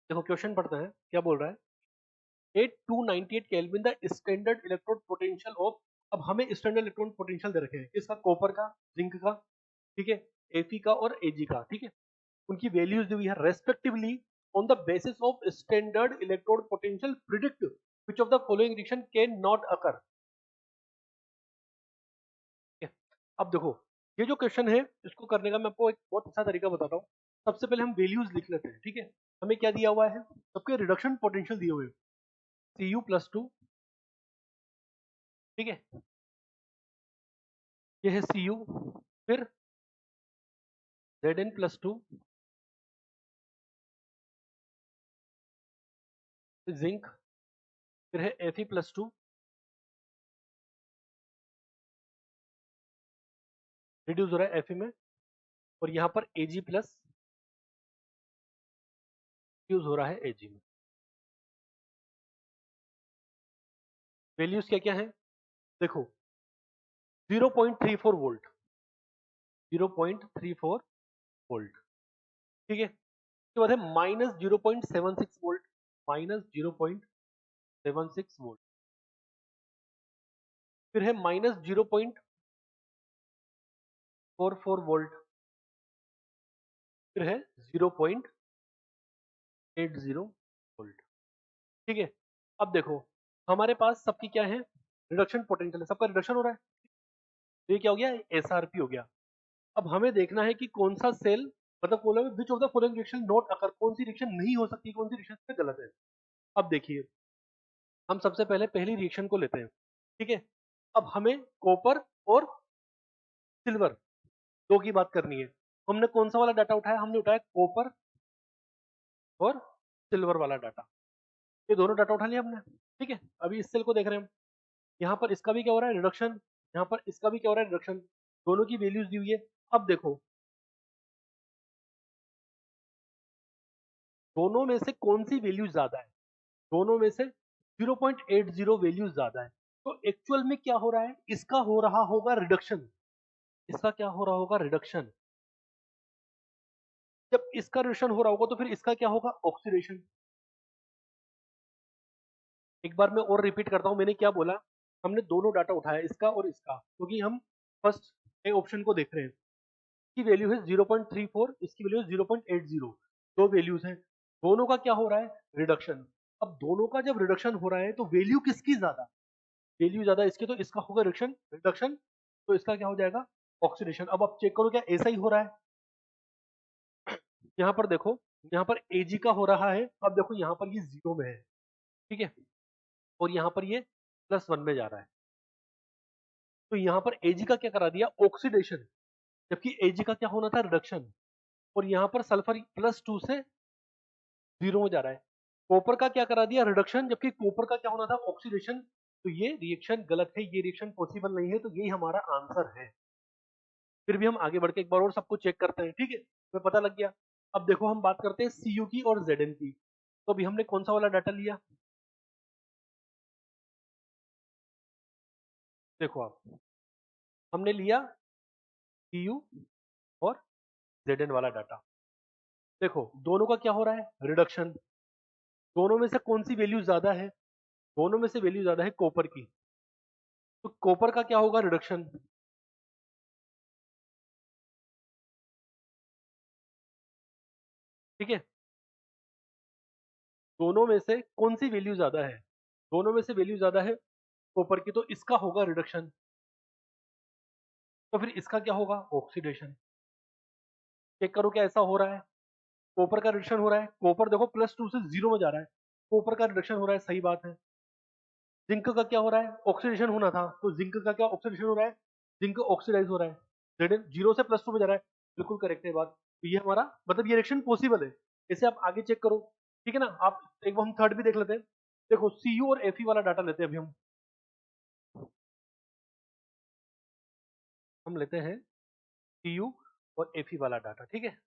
देखो क्वेश्चन पढ़ते हैं, क्या बोल रहा है। 8298 kelvin the standard electrode potential of. अब हमें स्टैंडर्ड इलेक्ट्रोड पोटेंशियल दे रखे हैं, किसका? कॉपर का, जिंक का, ठीक है, एफी का और एजी का, ठीक है। उनकी वैल्यूज दी हुई है respectively. On the basis of standard electrode potential predict which of the following reaction can not occur. अब देखो, ये जो क्वेश्चन है इसको करने का मैं आपको एक बहुत अच्छा तरीका बताता हूँ। सबसे पहले हम वैल्यूज लिख लेते हैं, ठीक है। हमें क्या दिया हुआ है? सबके रिडक्शन पोटेंशियल दिए हुए हैं। Cu+2, ठीक है, ये है Cu। फिर Zn+2, जिंक। फिर है Fe+2, रिड्यूस हो रहा है Fe में। और यहाँ पर Ag+ यूज हो रहा है Ag में। वैल्यूज क्या क्या है देखो। 0.34 वोल्ट, 0.34 वोल्ट, ठीक है। उसके बाद है -0.76 वोल्ट, -0.76 वोल्ट। फिर है -0.44 वोल्ट। फिर है 0.80 वोल्ट, ठीक है। अब देखो, हमारे पास सबकी क्या है? रिडक्शन पोटेंशियल है, सबका रिडक्शन हो रहा है। तो ये क्या हो गया? एसआरपी हो गया। अब हमें देखना है कि कौन सा सेल, मतलब following which of the following reaction not occur, कौन सी रिएक्शन नहीं हो सकती, कौन सी रिएक्शन पे गलत है। अब देखिए, हम सबसे पहले पहली रिएक्शन को लेते हैं, ठीक है। अब हमें कॉपर और सिल्वर दो की बात करनी है। हमने कौन सा वाला डाटा उठाया? हमने उठाया कॉपर और सिल्वर वाला डाटा। ये दोनों डाटा उठा लिया हमने, ठीक है। अभी इस सेल को देख रहे हैं हम। यहाँ पर इसका भी क्या हो रहा है? रिडक्शन। यहाँ पर इसका भी क्या हो रहा है? रिडक्शन। दोनों की वैल्यूज दी हुई है। अब देखो, दोनों में से कौन सी वैल्यू ज्यादा है? दोनों में से 0.80 वैल्यू ज्यादा है। तो एक्चुअल में क्या हो रहा है? इसका हो रहा होगा रिडक्शन। इसका क्या हो रहा होगा? रिडक्शन। जब इसका रिडक्शन हो रहा होगा तो फिर इसका क्या होगा? ऑक्सीडेशन। एक बार मैं और रिपीट करता हूं, मैंने क्या बोला। हमने दोनों डाटा उठाया, इसका और इसका, क्योंकि हम फर्स्ट ऑप्शन को देख रहे हैं। इसकी वैल्यू है 0.34, इसकी वैल्यू है 0.80। दो वैल्यूज हैं, दोनों का क्या हो रहा है? रिडक्शन। अब दोनों का जब रिडक्शन हो रहा है तो वैल्यू किसकी ज्यादा? वैल्यू ज्यादा इसकी, तो इसका होगा रिडक्शन, रिडक्शन। तो इसका क्या हो जाएगा? ऑक्सीडेशन। अब आप चेक करो क्या ऐसा ही हो रहा है? यहाँ पर देखो, यहाँ पर Ag का हो रहा है। अब देखो यहाँ पर ये 0 में है, ठीक है, और यहाँ पर ये +1 में जा रहा है। तो यहाँ पर Ag का क्या करा दिया? ऑक्सीडेशन। जबकि Ag का क्या होना था? रिडक्शन। और यहाँ पर सल्फर +2 से 0 में जा रहा है। कॉपर का क्या करा दिया? रिडक्शन। जबकि कॉपर का क्या होना था? ऑक्सीडेशन। तो ये रिएक्शन गलत है, ये रिएक्शन पॉसिबल नहीं है, तो यही हमारा आंसर है। फिर भी हम आगे बढ़ के एक बार और सबको चेक करते हैं, ठीक है, तो पता लग गया। अब देखो, हम बात करते हैं Cu की और Zn की। तो अभी हमने कौन सा वाला डाटा लिया? देखो आप, हमने लिया Cu और Zn वाला डाटा। देखो दोनों का क्या हो रहा है? रिडक्शन। दोनों में से कौन सी वैल्यू ज्यादा है? दोनों में से वैल्यू ज्यादा है कॉपर की। तो कॉपर का क्या होगा? रिडक्शन, ठीक है। दोनों में से कौन सी वैल्यू ज्यादा है? दोनों में से वैल्यू ज्यादा है कॉपर की, तो इसका होगा रिडक्शन। तो फिर इसका क्या होगा? ऑक्सीडेशन। चेक करो क्या ऐसा हो रहा है? कॉपर का रिडक्शन हो रहा है। कॉपर देखो +2 से 0 में जा रहा है, कॉपर का रिडक्शन हो रहा है, सही बात है। जिंक का क्या हो रहा है? ऑक्सीडेशन होना था, तो जिंक का क्या ऑक्सीडेशन हो रहा है? जिंक ऑक्सीडाइज हो रहा है। Zn 0 से +2 में जा रहा है। बिल्कुल करेक्ट है बात। तो ये हमारा मतलब ये रिएक्शन पॉसिबल है। इसे आप आगे चेक करो, ठीक है ना। आप एक बार हम थर्ड भी देख लेते हैं। देखो Cu और Fe वाला डाटा लेते हैं अभी हम लेते हैं Cu और Fe वाला डाटा, ठीक है।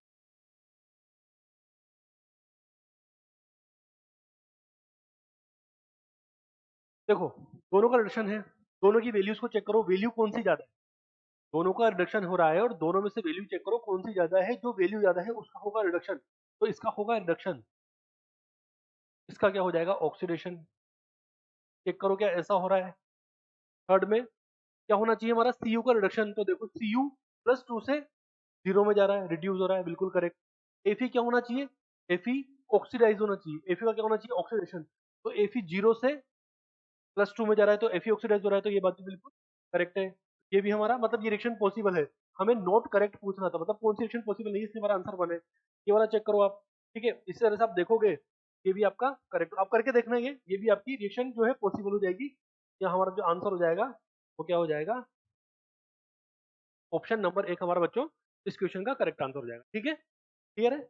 देखो दोनों का रिडक्शन है, दोनों की वैल्यूज को चेक करो, वैल्यू कौन सी ज्यादा है? दोनों का रिडक्शन हो रहा है और दोनों में से वैल्यू चेक करो कौन सी ज्यादा है। जो वैल्यू ज्यादा है उसका होगा रिडक्शन, तो इसका होगा रिडक्शन। इसका क्या हो जाएगा, ऑक्सीडेशन। चेक करो क्या ऐसा हो रहा है। थर्ड में क्या होना चाहिए हमारा, Cu का रिडक्शन, तो देखो Cu +2 से 0 में जा रहा है, रिड्यूस हो रहा है, बिल्कुल करेक्ट। Fe क्या होना चाहिए, Fe ऑक्सीडाइज होना चाहिए, Fe का क्या होना चाहिए, ऑक्सीडेशन। तो Fe 0 से +2 में जा रहा है, तो Fe ऑक्सीडाइज हो रहा है, तो ये बात भी बिल्कुल करेक्ट है। ये भी हमारा मतलब ये रिएक्शन पॉसिबल है। हमें नॉट करेक्ट पूछना था, मतलब कौन सी रिएक्शन पॉसिबल नहीं है, इसलिए हमारा आंसर बने। ये वाला चेक करो आप, ठीक है। इस तरह से आप देखोगे, ये भी आपका करेक्ट, आप करके देखना, ये भी आपकी रिएक्शन जो है पॉसिबल हो जाएगी। या हमारा जो आंसर हो जाएगा वो क्या हो जाएगा, ऑप्शन नंबर 1 हमारा बच्चों इस क्वेश्चन का करेक्ट आंसर हो जाएगा। ठीक है, क्लियर है।